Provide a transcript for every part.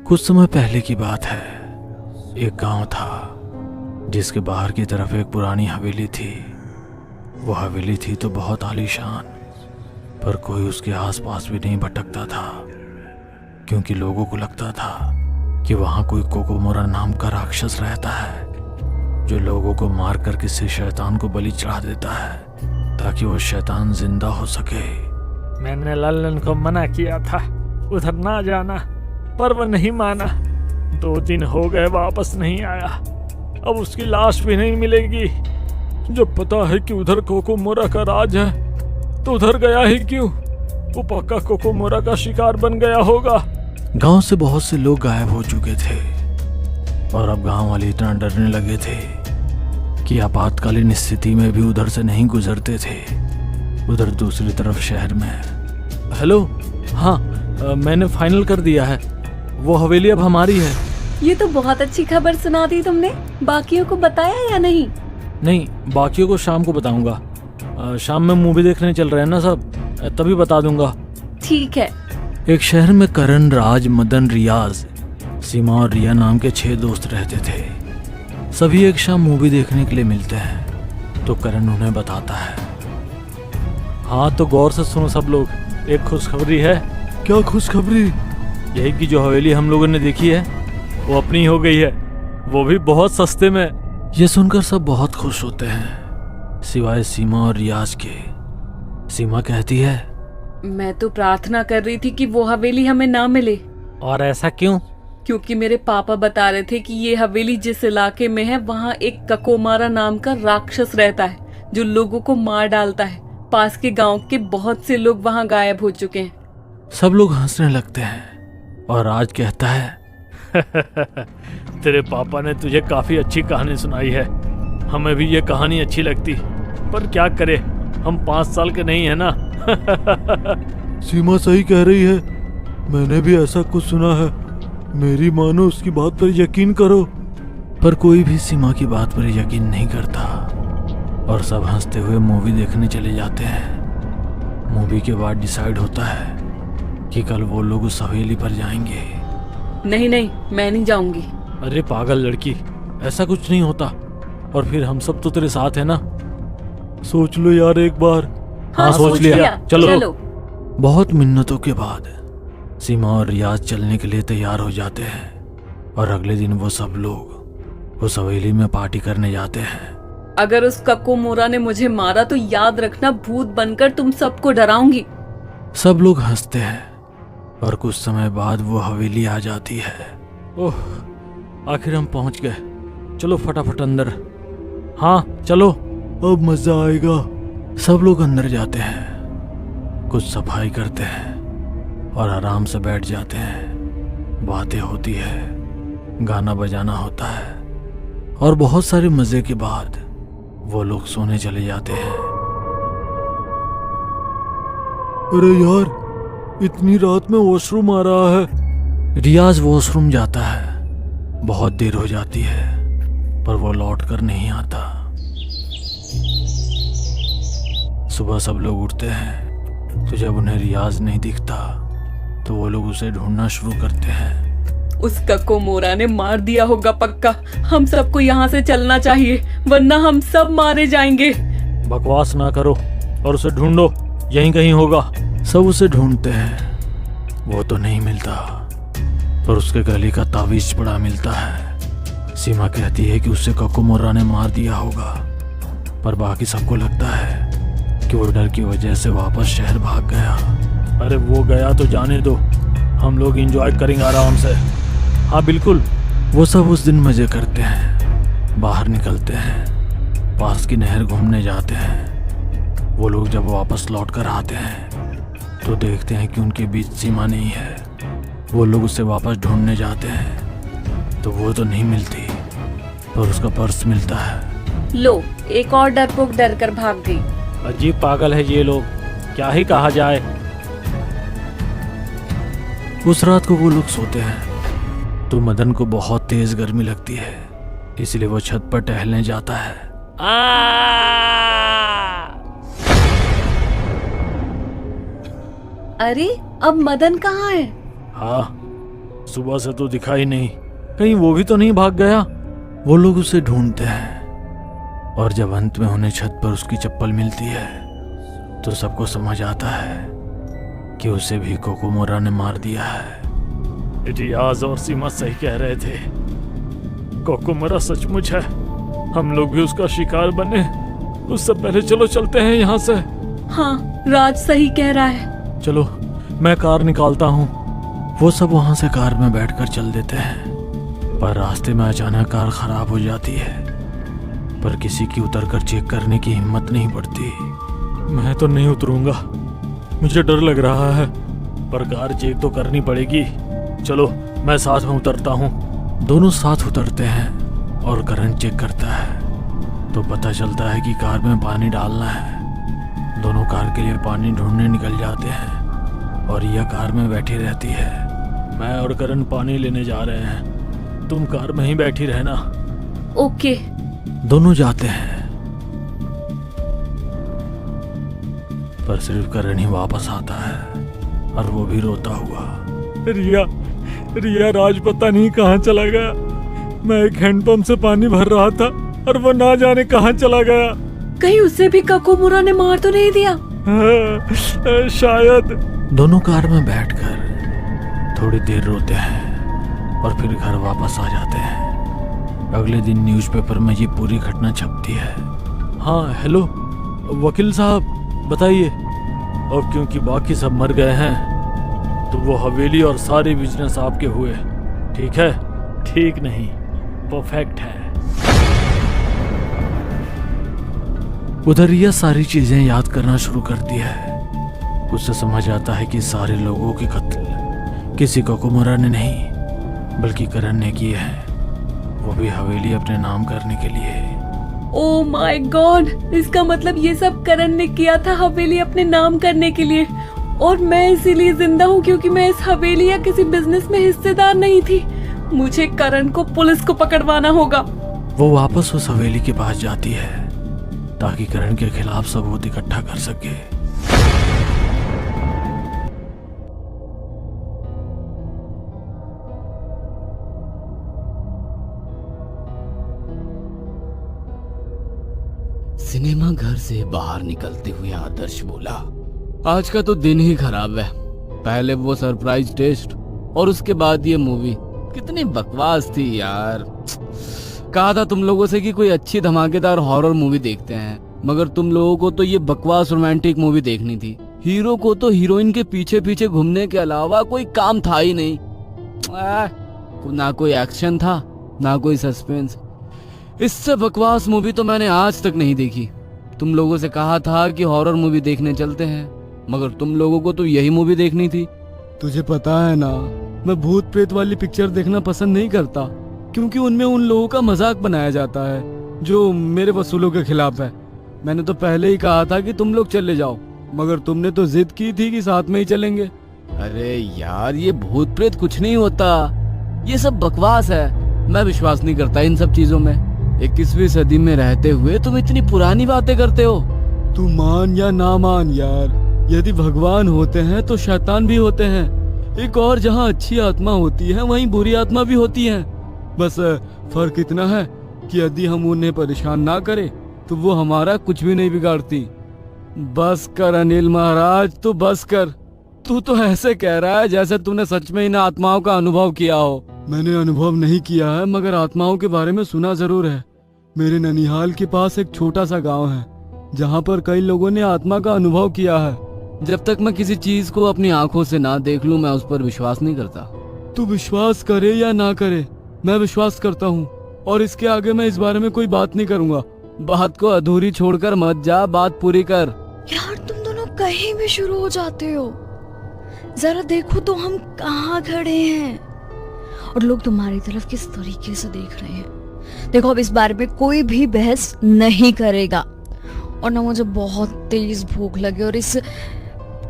कुछ समय पहले की बात है। एक गांव था जिसके बाहर की तरफ एक पुरानी हवेली थी। वो हवेली थी तो बहुत आलीशान, पर कोई उसके आसपास भी नहीं भटकता था, क्योंकि लोगों को लगता था कि वहां कोई कोकोमोरा नाम का राक्षस रहता है जो लोगों को मार कर किसी शैतान को बलि चढ़ा देता है ताकि वो शैतान जिंदा हो सके। मैंने लल्लन को मना किया था उधर ना जाना, पर वह नहीं माना। 2 दिन हो गए वापस नहीं आया। अब उसकी लाश भी नहीं मिलेगी। जब पता है कि उधर कोकोमोरा का राज है तो उधर गया ही क्यों? वो पक्का कोकोमोरा का शिकार बन गया होगा। गांव से बहुत से लोग गायब हो चुके थे और अब गांव वाले इतना डरने लगे थे कि आपातकालीन स्थिति में भी उधर से नहीं गुजरते थे। उधर दूसरी तरफ शहर में। हेलो, हाँ, मैंने फाइनल कर दिया है। वो हवेली अब हमारी है। ये तो बहुत अच्छी खबर सुना दी तुमने। बाकियों को बताया या नहीं? नहीं, बाकियों को शाम को बताऊंगा। शाम में मूवी देखने चल रहे हैं ना सब, तभी बता दूंगा। ठीक है। एक शहर में करण, राज, मदन, रियाज, सीमा और रिया नाम के 6 दोस्त रहते थे। सभी एक शाम मूवी देखने के लिए मिलते हैं तो करण उन्हें बताता है। हाँ तो गौर से सुनो सब लोग, एक खुशखबरी है। क्या खुशखबरी? यही कि जो हवेली हम लोगों ने देखी है वो अपनी हो गई है, वो भी बहुत सस्ते में। ये सुनकर सब बहुत खुश होते हैं सिवाय सीमा और रियाज के। सीमा कहती है, मैं तो प्रार्थना कर रही थी कि वो हवेली हमें ना मिले। और ऐसा क्यों? क्योंकि मेरे पापा बता रहे थे कि ये हवेली जिस इलाके में है वहाँ एक ककोमारा नाम का राक्षस रहता है जो लोगों को मार डालता है। पास के गांव के बहुत से लोग वहाँ गायब हो चुके हैं। सब लोग हंसने लगते हैं और राज कहता है, तेरे पापा ने तुझे काफी अच्छी कहानी सुनाई है। हमें भी ये कहानी अच्छी लगती, पर क्या करे, हम 5 साल के नहीं है ना। सीमा सही कह रही है, मैंने भी ऐसा कुछ सुना है। मेरी मानो उसकी बात पर यकीन करो। पर कोई भी सीमा की बात पर यकीन नहीं करता और सब हंसते हुए मूवी देखने चले जाते हैं। मूवी के बाद डिसाइड होता है कि कल वो लोग उस हवेली पर जाएंगे। नहीं नहीं, मैं नहीं जाऊंगी। अरे पागल लड़की, ऐसा कुछ नहीं होता। और फिर हम सब तो तेरे साथ है ना। सोच लो यार एक बार। हाँ, सोच लिया। चलो। बहुत मिन्नतों के बाद सीमा और रियाज चलने के लिए तैयार हो जाते हैं और अगले दिन वो सब लोग उस हवेली में पार्टी करने जाते हैं। अगर उस ककोमोरा ने मुझे मारा तो याद रखना, भूत बनकर तुम सबको डराऊंगी। सब लोग हंसते हैं और कुछ समय बाद वो हवेली आ जाती है। ओह, आखिर हम पहुंच गए। चलो फटाफट अंदर। हाँ चलो, अब मजा आएगा। सब लोग अंदर जाते हैं, कुछ सफाई करते हैं और आराम से बैठ जाते हैं। बातें होती है, गाना बजाना होता है और बहुत सारे मजे के बाद वो लोग सोने चले जाते हैं। अरे यार, इतनी रात में वॉशरूम आ रहा है। रियाज वॉशरूम जाता है। बहुत देर हो जाती है पर वो लौट कर नहीं आता। सुबह सब लोग उठते हैं तो जब उन्हें रियाज नहीं दिखता तो वो लोग उसे ढूंढना शुरू करते हैं। उस ककोमोरा ने मार दिया होगा पक्का। हम सबको यहाँ से चलना चाहिए वरना हम सब मारे जाएंगे। बकवास ना करो और उसे ढूंढो, यहीं कहीं होगा। सब उसे ढूंढते हैं, वो तो नहीं मिलता, पर उसके गले का तावीज पड़ा मिलता है। सीमा कहती है कि उसे ककोमोरा ने मार दिया होगा, पर बाकी सबको लगता है कि वो डर की वजह से वापस शहर भाग गया। अरे वो गया तो जाने दो, हम लोग एंजॉय करेंगे आराम से। हाँ बिल्कुल। वो सब उस दिन मजे करते हैं, बाहर निकलते हैं, पास की नहर घूमने जाते हैं। वो लोग जब वापस लौट कर आते हैं तो देखते हैं कि उनके बीच सीमा नहीं है। वो लोग उसे वापस ढूंढने जाते हैं तो वो तो नहीं मिलती, पर उसका पर्स मिलता है। लो, एक और डरपोक डर कर भाग गई। अजीब पागल है ये लोग, क्या ही कहा जाए। उस रात को वो लोग सोते हैं तो मदन को बहुत तेज गर्मी लगती है, इसलिए वो छत पर टहलने जाता है। अरे अब मदन कहाँ है? हाँ सुबह से तो दिखा ही नहीं, कहीं वो भी तो नहीं भाग गया। वो लोग उसे ढूंढते हैं और जब अंत में उन्हें छत पर उसकी चप्पल मिलती है तो सबको समझ आता है कि उसे भी कोकोमोरा ने मार दिया है। रियाज और सीमा सही कह रहे थे, कोकोमोरा सचमुच है। हम लोग भी उसका शिकार बने। उससे पहले चलो चलते हैं यहाँ से। हाँ, राज सही कह रहा है। चलो मैं कार निकालता हूँ। वो सब वहां से कार में बैठकर चल देते हैं, पर रास्ते में अचानक कार खराब हो जाती है, पर किसी की उतरकर चेक करने की हिम्मत नहीं पड़ती। मैं तो नहीं उतरूंगा, मुझे डर लग रहा है, पर कार चेक तो करनी पड़ेगी। चलो मैं साथ में उतरता हूँ। दोनों साथ उतरते हैं और करण चेक करता है तो पता चलता है कि कार में पानी डालना है। दोनों कार के लिए पानी ढूंढने निकल जाते हैं और यह कार में बैठी रहती है। मैं और करण पानी लेने जा रहे हैं, तुम कार में ही बैठी रहना। ओके। दोनों जाते हैं पर सिर्फ करण ही वापस आता है और वो भी रोता हुआ। रिया राज पता नहीं कहाँ चला गया। मैं एक हैंडपंप से पानी भर रहा था और वो ना जाने कहाँ चला गया। कहीं उसे भी कोकोमोरा ने मार तो नहीं दिया? शायद। दोनों कार में बैठकर थोड़ी देर रोते हैं और फिर घर वापस आ जाते हैं। अगले दिन न्यूज़पेपर में ये पूरी घटना छपती है। हाँ हेलो वकील साहब, बताइए। और क्योंकि बाकी सब मर गए हैं तो वो हवेली और सारे बिजनेस आपके हुए, ठीक है? ठीक नहीं, परफेक्ट है। उधर यह सारी चीजें याद करना शुरू करती है। उसे समझ आता है कि सारे लोगों के कत्ल किसी कोकोमोरा ने नहीं बल्कि करण ने किए हैं, वो भी हवेली अपने नाम करने के लिए। ओह माय गॉड, इसका मतलब ये सब करण ने किया था हवेली अपने नाम करने के लिए, और मैं इसीलिए जिंदा हूँ क्योंकि मैं इस हवेली या किसी बिजनेस में हिस्सेदार नहीं थी। मुझे करण को पुलिस को पकड़वाना होगा। वो वापस उस हवेली के पास जाती है ताकि करण के खिलाफ सबूत इकट्ठा कर सके। सिनेमा घर से बाहर निकलते हुए आदर्श बोला, आज का तो दिन ही खराब है। पहले वो सरप्राइज टेस्ट और उसके बाद ये मूवी, कितनी बकवास थी यार। कहा था तुम लोगों से कि कोई अच्छी धमाकेदार हॉरर मूवी देखते हैं, मगर तुम लोगों को तो ये बकवास रोमांटिक मूवी देखनी थी। हीरो को तो हीरोइन के पीछे पीछे घूमने के अलावा कोई काम था ही नहीं। ना कोई एक्शन था, ना कोई सस्पेंस। इससे बकवास मूवी तो मैंने आज तक नहीं देखी। तुम लोगों से कहा था कि हॉरर मूवी देखने चलते हैं, मगर तुम लोगों को तो यही मूवी देखनी थी। तुझे पता है ना, मैं भूत प्रेत वाली पिक्चर देखना पसंद नहीं करता, क्योंकि उनमें उन लोगों का मजाक बनाया जाता है जो मेरे वसूलों के खिलाफ है। मैंने तो पहले ही कहा था कि तुम लोग चले जाओ, मगर तुमने तो जिद की थी कि साथ में ही चलेंगे। अरे यार, ये भूत प्रेत कुछ नहीं होता, ये सब बकवास है। मैं विश्वास नहीं करता इन सब चीजों में। 21वीं सदी में रहते हुए तुम इतनी पुरानी बातें करते हो। तू मान या ना मान यार, यदि भगवान होते हैं तो शैतान भी होते हैं। एक और जहाँ अच्छी आत्मा होती है वहीं बुरी आत्मा भी होती है। बस फर्क इतना है कि यदि हम उन्हें परेशान ना करें तो वो हमारा कुछ भी नहीं बिगाड़ती। बस कर अनिल महाराज, तू बस कर। तू तो ऐसे कह रहा है जैसे तूने सच में इन आत्माओं का अनुभव किया हो। मैंने अनुभव नहीं किया है, मगर आत्माओं के बारे में सुना जरूर है। मेरे ननिहाल के पास एक छोटा सा गांव है जहां पर कई लोगों ने आत्मा का अनुभव किया है। जब तक मैं किसी चीज को अपनी आंखों से ना देख लूं, मैं उस पर विश्वास नहीं करता। तू विश्वास करे या ना करे, मैं विश्वास करता हूँ, और इसके आगे मैं इस बारे में कोई बात नहीं करूंगा। बात को अधूरी छोड़कर मत जा, बात पूरी कर। यार तुम दोनों कहीं भी शुरू हो जाते हो। जरा देखो तो हम कहाँ खड़े हैं और लोग तुम्हारी तरफ किस तरीके से देख रहे हैं। देखो, अब इस बारे में कोई भी बहस नहीं करेगा, और ना मुझे बहुत तेज भूख लगे, और इस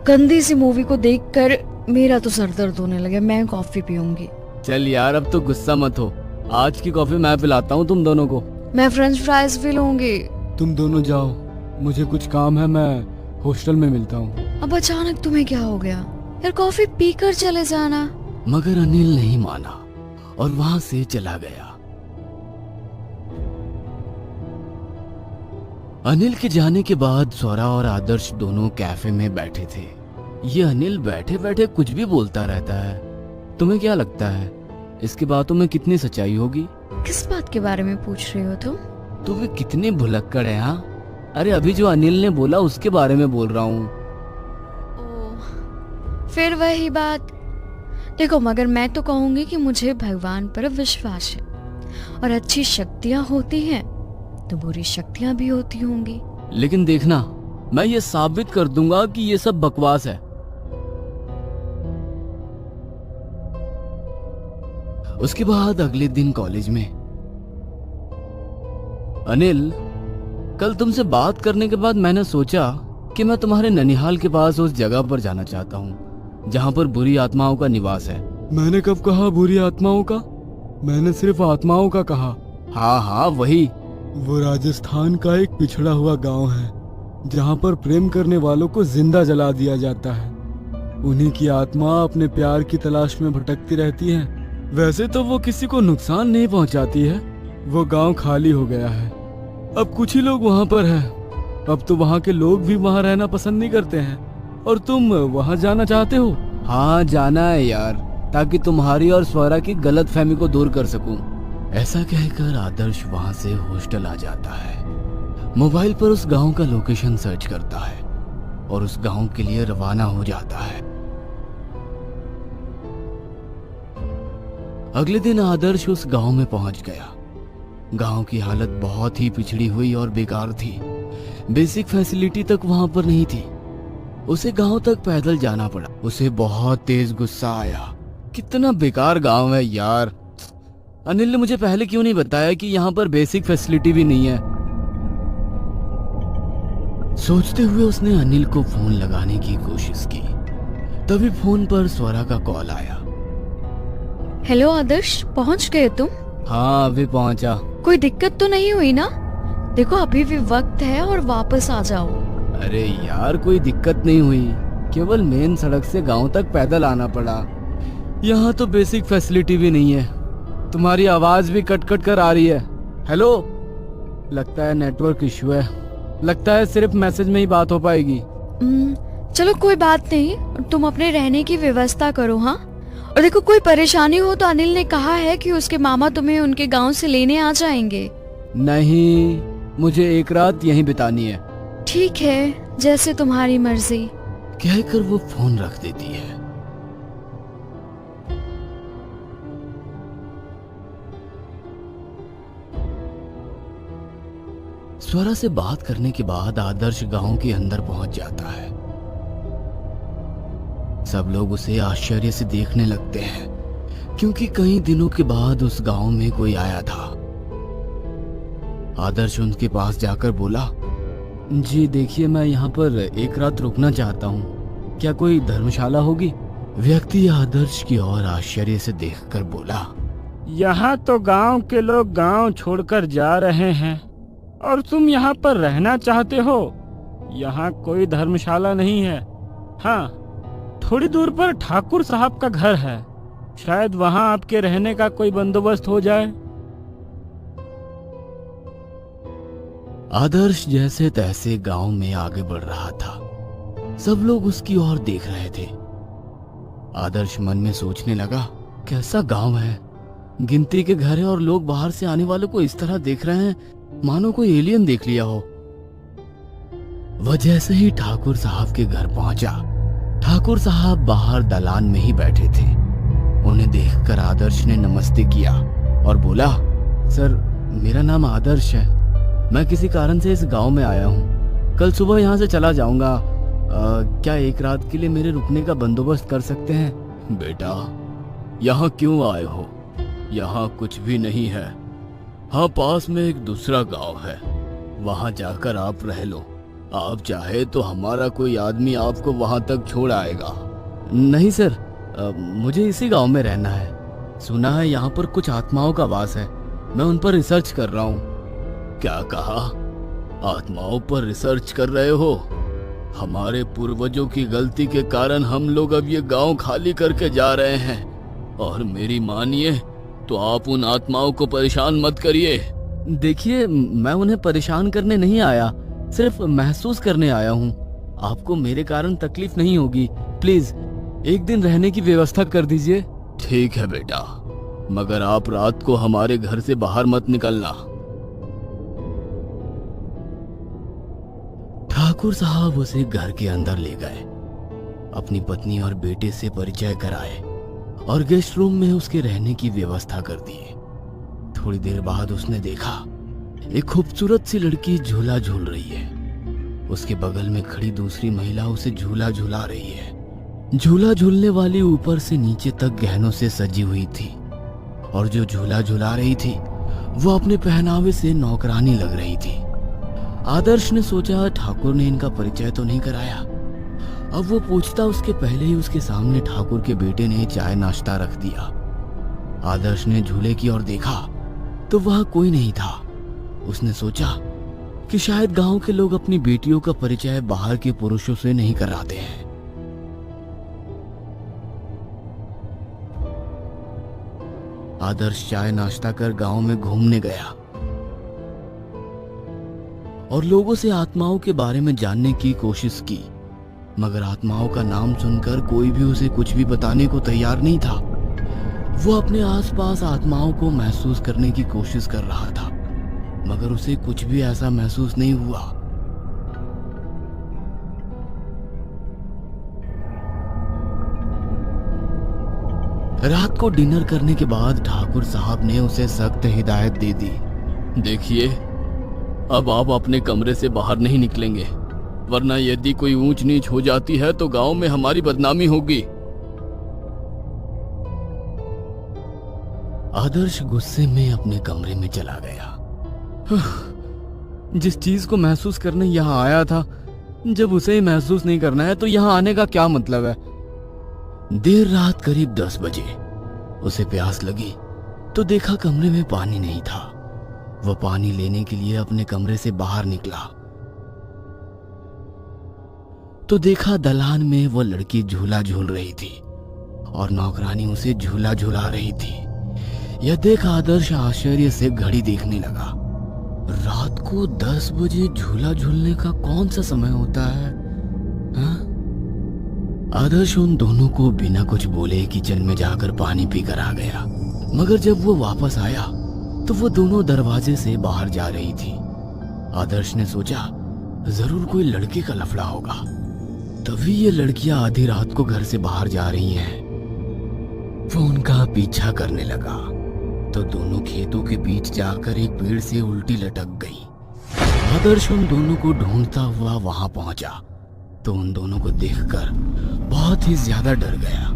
गंदी सी मूवी को देखकर मेरा तो सर दर्द होने लगा। मैं कॉफी पीऊंगी। चल यार, अब तो गुस्सा मत हो। आज की कॉफी मैं पिलाता हूँ तुम दोनों को। मैं फ्रेंच फ्राइज भी लूंगी। तुम दोनों जाओ, मुझे कुछ काम है, मैं हॉस्टल में मिलता हूँ। अब अचानक तुम्हें क्या हो गया यार? कॉफी पीकर चले जाना। मगर अनिल नहीं माना और वहां से चला गया। अनिल के जाने के बाद स्वरा और आदर्श दोनों कैफे में बैठे थे। ये अनिल बैठे बैठे कुछ भी बोलता रहता है। तुम्हें क्या लगता है इसकी बातों में कितनी सच्चाई होगी? किस बात के बारे में पूछ रहे हो तुम? तो वे कितने भुलक्कड़ है। हाँ, अरे अभी जो अनिल ने बोला उसके बारे में बोल रहा हूँ। फिर वही बात। देखो, मगर मैं तो कहूंगी कि मुझे भगवान पर विश्वास है, और अच्छी शक्तियां होती हैं तो बुरी शक्तियां भी होती होंगी। लेकिन देखना, मैं ये साबित कर दूंगा कि ये सब बकवास है। उसके बाद अगले दिन कॉलेज में, अनिल, कल तुमसे बात करने के बाद मैंने सोचा कि मैं तुम्हारे ननिहाल के पास उस जगह पर जाना चाहता हूँ जहाँ पर बुरी आत्माओं का निवास है। मैंने कब कहा बुरी आत्माओं का? मैंने सिर्फ आत्माओं का कहा। हाँ हाँ, वही। वो राजस्थान का एक पिछड़ा हुआ गांव है जहाँ पर प्रेम करने वालों को जिंदा जला दिया जाता है। उन्हीं की आत्मा अपने प्यार की तलाश में भटकती रहती है। वैसे तो वो किसी को नुकसान नहीं पहुँचाती है। वो गांव खाली हो गया है, अब कुछ ही लोग वहाँ पर हैं। अब तो वहाँ के लोग भी वहाँ रहना पसंद नहीं करते हैं, और तुम वहाँ जाना चाहते हो? हाँ, जाना है यार, ताकि तुम्हारी और स्वरा की गलतफहमी को दूर कर सकूं। ऐसा कहकर आदर्श वहां से हॉस्टल आ जाता है। मोबाइल पर उस गांव का लोकेशन सर्च करता है और उस गांव के लिए रवाना हो जाता है। अगले दिन आदर्श उस गांव में पहुंच गया। गांव की हालत बहुत ही पिछड़ी हुई और बेकार थी। बेसिक फैसिलिटी तक वहां पर नहीं थी। उसे गांव तक पैदल जाना पड़ा। उसे बहुत तेज गुस्सा आया। कितना बेकार गांव है यार। अनिल ने मुझे पहले क्यों नहीं बताया कि यहाँ पर बेसिक फैसिलिटी भी नहीं है। सोचते हुए उसने अनिल को फोन लगाने की कोशिश की। तभी फोन पर स्वरा का कॉल आया। हेलो आदर्श, पहुंच गए तुम? हाँ, अभी पहुंचा। कोई दिक्कत तो नहीं हुई ना? देखो, अभी भी वक्त है और वापस आ जाओ। अरे यार, कोई दिक्कत नहीं हुई, केवल मेन सड़क से गांव तक पैदल आना पड़ा। यहाँ तो बेसिक फैसिलिटी भी नहीं है। तुम्हारी आवाज भी कट कट कर आ रही है। हेलो, लगता है नेटवर्क इशू है। लगता है सिर्फ मैसेज में ही बात हो पाएगी। चलो कोई बात नहीं, तुम अपने रहने की व्यवस्था करो। हाँ, और देखो, कोई परेशानी हो तो अनिल ने कहा है कि उसके मामा तुम्हें उनके गांव से लेने आ जाएंगे। नहीं, मुझे एक रात यहीं बितानी है। ठीक है, जैसे तुम्हारी मर्जी। कहकर वो फोन रख देती है। स्वरा से बात करने के बाद आदर्श गांव के अंदर पहुंच जाता है। सब लोग उसे आश्चर्य से देखने लगते हैं, क्योंकि कई दिनों के बाद उस गांव में कोई आया था। आदर्श उनके पास जाकर बोला, जी देखिए, मैं यहाँ पर एक रात रुकना चाहता हूँ, क्या कोई धर्मशाला होगी? व्यक्ति आदर्श की ओर आश्चर्य से देखकर बोला, यहाँ तो गांव के लोग गांव छोड़कर जा रहे हैं और तुम यहाँ पर रहना चाहते हो? यहाँ कोई धर्मशाला नहीं है। हाँ, थोड़ी दूर पर ठाकुर साहब का घर है, शायद वहाँ आपके रहने का कोई बंदोबस्त हो जाए। आदर्श जैसे तैसे गांव में आगे बढ़ रहा था। सब लोग उसकी ओर देख रहे थे। आदर्श मन में सोचने लगा, कैसा गांव है, गिनती के घर है और लोग बाहर से आने वालों को इस तरह देख रहे हैं मानो कोई एलियन देख लिया हो। वह जैसे ही ठाकुर साहब के घर पहुंचा, ठाकुर साहब बाहर दलान में ही बैठे थे। उन्हें देखकर आदर्श ने नमस्ते किया और बोला, सर, मेरा नाम आदर्श है, मैं किसी कारण से इस गांव में आया हूँ। कल सुबह यहाँ से चला जाऊंगा। क्या एक रात के लिए मेरे रुकने का बंदोबस्त कर सकते हैं? बेटा, यहाँ क्यों आए हो? यहाँ कुछ भी नहीं है। हाँ, पास में एक दूसरा गांव है, वहां जाकर आप रह लो। आप चाहे तो हमारा कोई आदमी आपको वहां तक छोड़ आएगा। नहीं सर, मुझे इसी गांव में रहना है। सुना है यहाँ पर कुछ आत्माओं का वास है, मैं उन पर रिसर्च कर रहा हूँ। क्या कहा? आत्माओं पर रिसर्च कर रहे हो? हमारे पूर्वजों की गलती के कारण हम लोग अब ये गांव खाली करके जा रहे हैं। और मेरी मानिए तो आप उन आत्माओं को परेशान मत करिए। देखिए, मैं उन्हें परेशान करने नहीं आया, सिर्फ महसूस करने आया हूँ। आपको मेरे कारण तकलीफ नहीं होगी। प्लीज एक दिन रहने की व्यवस्था कर दीजिए। ठीक है बेटा, मगर आप रात को हमारे घर से बाहर मत निकलना। ठाकुर साहब उसे घर के अंदर ले गए, अपनी पत्नी और बेटे से परिचय कराए और गेस्ट रूम में उसके रहने की व्यवस्था कर दी। थोड़ी देर बाद उसने देखा एक खूबसूरत सी लड़की झूला झूल रही है। उसके बगल में खड़ी दूसरी महिला उसे झूला झूला रही है। झूला झूलने वाली ऊपर से नीचे तक गहनों से सजी हुई थी और जो झूला झूला रही थी वो अपने पहनावे से नौकरानी लग रही थी। आदर्श ने सोचा ठाकुर ने इनका परिचय तो नहीं कराया। अब वो पूछता उसके पहले ही उसके सामने ठाकुर के बेटे ने चाय नाश्ता रख दिया। आदर्श ने झूले की ओर देखा तो वह कोई नहीं था। उसने सोचा कि शायद गांव के लोग अपनी बेटियों का परिचय बाहर के पुरुषों से नहीं कराते हैं। आदर्श चाय नाश्ता कर गांव में घूमने गया और लोगों से आत्माओं के बारे में जानने की कोशिश की, मगर आत्माओं का नाम सुनकर कोई भी उसे कुछ भी बताने को तैयार नहीं था। वो अपने आसपास आत्माओं को महसूस करने की कोशिश कर रहा था, मगर उसे कुछ भी ऐसा महसूस नहीं हुआ। रात को डिनर करने के बाद ठाकुर साहब ने उसे सख्त हिदायत दे दी। देखिए, अब आप अपने कमरे से बाहर नहीं निकलेंगे, वरना यदि कोई ऊंच नीच हो जाती है तो गांव में हमारी बदनामी होगी। आदर्श गुस्से में अपने कमरे में चला गया। जिस चीज को महसूस करने यहाँ आया था, जब उसे ही महसूस नहीं करना है तो यहाँ आने का क्या मतलब है। देर रात करीब 10 बजे उसे प्यास लगी तो देखा कमरे में पानी नहीं था। वह पानी लेने के लिए अपने कमरे से बाहर निकला तो देखा दलान में वह लड़की झूला झूल रही थी और नौकरानी उसे झूला झूला रही थी। यह देख आदर्श आश्चर्य से घड़ी देखने लगा। रात को 10 बजे झूला झूलने का कौन सा समय होता है? हाँ? आदर्श उन दोनों को बिना कुछ बोले किचन में जाकर पानी पीकर आ गया, मगर जब वो वापस आया तो वो दोनों दरवाजे से बाहर जा रही थी। आदर्श ने सोचा जरूर कोई लड़के का लफड़ा होगा, तभी ये लड़कियां आधी रात को घर से बाहर जा रही हैं। वो उनका पीछा करने लगा तो दोनों खेतों के बीच जाकर एक पेड़ से उल्टी लटक गई। आदर्श उन दोनों को ढूंढता हुआ वहां पहुंचा तो उन दोनों को देखकर बहुत ही ज्यादा डर गया।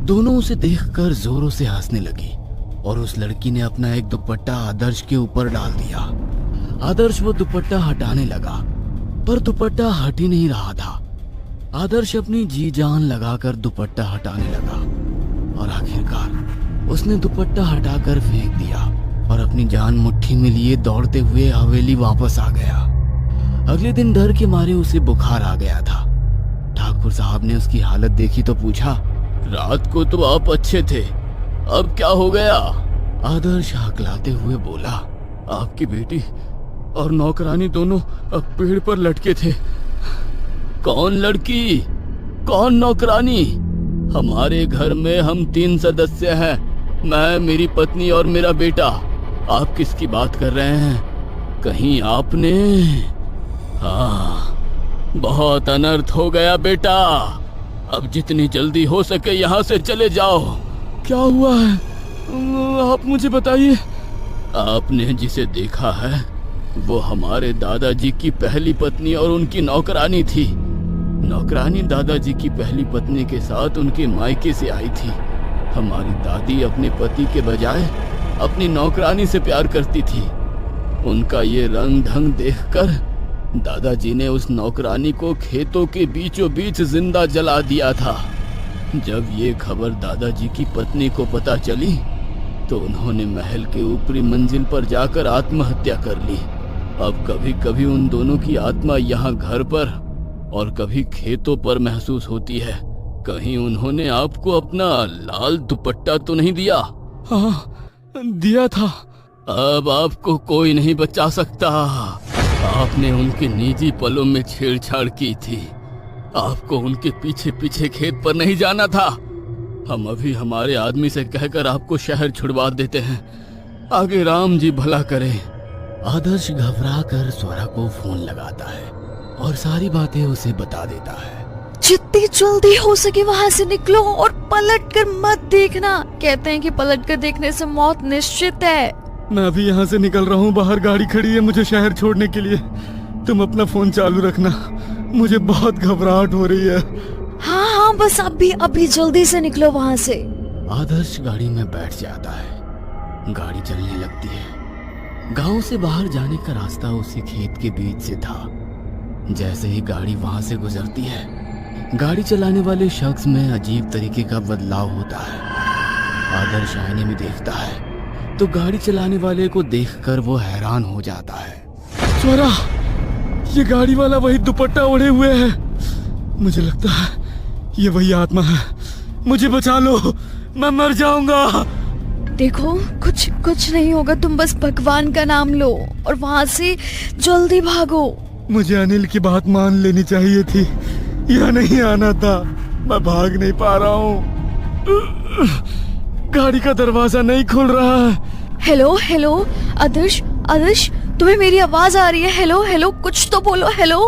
दोनों उसे देखकर जोरों से हंसने लगी और उस लड़की ने अपना एक दुपट्टा आदर्श के ऊपर डाल दिया। आदर्श वो दुपट्टा हटाने लगा पर दुपट्टा हट ही नहीं रहा था। आदर्श अपनी जी जान लगाकर दुपट्टा हटाने लगा और आखिरकार उसने दुपट्टा हटाकर फेंक दिया और अपनी जान मुट्ठी में लिए दौड़ते हुए हवेली वापस आ गया। अगले दिन डर के मारे उसे बुखार आ गया था। ठाकुर साहब ने उसकी हालत देखी तो पूछा, रात को तो आप अच्छे थे, अब क्या हो गया? आदर्श हकलाते हुए बोला, आपकी बेटी और नौकरानी दोनों अब पेड़ पर लटके थे। कौन लड़की, कौन नौकरानी? हमारे घर में हम 3 सदस्य हैं, मैं, मेरी पत्नी और मेरा बेटा। आप किसकी बात कर रहे हैं? कहीं आपने? हाँ, बहुत अनर्थ हो गया बेटा, अब जितनी जल्दी हो सके यहाँ से चले जाओ। क्या हुआ है, आप मुझे बताइए। आपने जिसे देखा है वो हमारे दादाजी की पहली पत्नी और उनकी नौकरानी थी। नौकरानी दादाजी की पहली पत्नी के साथ उनके मायके से आई थी। हमारी दादी अपने पति के बजाय अपनी नौकरानी से प्यार करती थी। उनका ये रंग ढंग देखकर दादाजी ने उस नौकरानी को खेतों के बीचों बीच जिंदा जला दिया था। जब ये खबर दादाजी की पत्नी को पता चली तो उन्होंने महल के ऊपरी मंजिल पर जाकर आत्महत्या कर ली। अब कभी कभी उन दोनों की आत्मा यहाँ घर पर और कभी खेतों पर महसूस होती है। कहीं उन्होंने आपको अपना लाल दुपट्टा तो नहीं दिया? हाँ, दिया था। अब आपको कोई नहीं बचा सकता। आपने उनके निजी पलों में छेड़छाड़ की थी। आपको उनके पीछे पीछे खेत पर नहीं जाना था। हम अभी हमारे आदमी से कहकर आपको शहर छुड़वा देते हैं। आगे राम जी भला करे। आदर्श घबरा कर स्वरा को फोन लगाता है और सारी बातें उसे बता देता है। जितनी जल्दी हो सके वहाँ से निकलो और पलट कर मत देखना। कहते हैं कि पलट कर देखने से मौत निश्चित है। मैं अभी यहाँ से निकल रहा हूँ, बाहर गाड़ी खड़ी है मुझे शहर छोड़ने के लिए। तुम अपना फोन चालू रखना, मुझे बहुत घबराहट हो रही है। हाँ हाँ, बस अभी जल्दी से निकलो वहाँ से। आदर्श गाड़ी में बैठ जाता है। गाड़ी चलने लगती है। गांव से बाहर जाने का रास्ता उसी खेत के बीच से था। जैसे ही गाड़ी वहां से गुजरती है, गाड़ी चलाने वाले शख्स में अजीब तरीके का बदलाव होता है। आदर्श आईने में देखता है तो गाड़ी चलाने वाले को देखकर वो हैरान हो जाता है। स्वरा, ये गाड़ी वाला वही दुपट्टा ओढ़े हुए है। मुझे लगता है ये वही आत्मा है। मुझे बचा लो, मैं मर जाऊंगा। देखो, कुछ नहीं होगा। तुम बस भगवान का नाम लो और वहाँ से जल्दी भागो। मुझे अनिल की बात मान लेनी चाहिए थी, यह नहीं आना था। मैं भाग नहीं पा रहा हूँ। गाड़ी का दरवाजा नहीं खुल रहा है। हेलो, आदर्श, तुम्हें मेरी आवाज आ रही है? हेलो, कुछ तो बोलो। हेलो।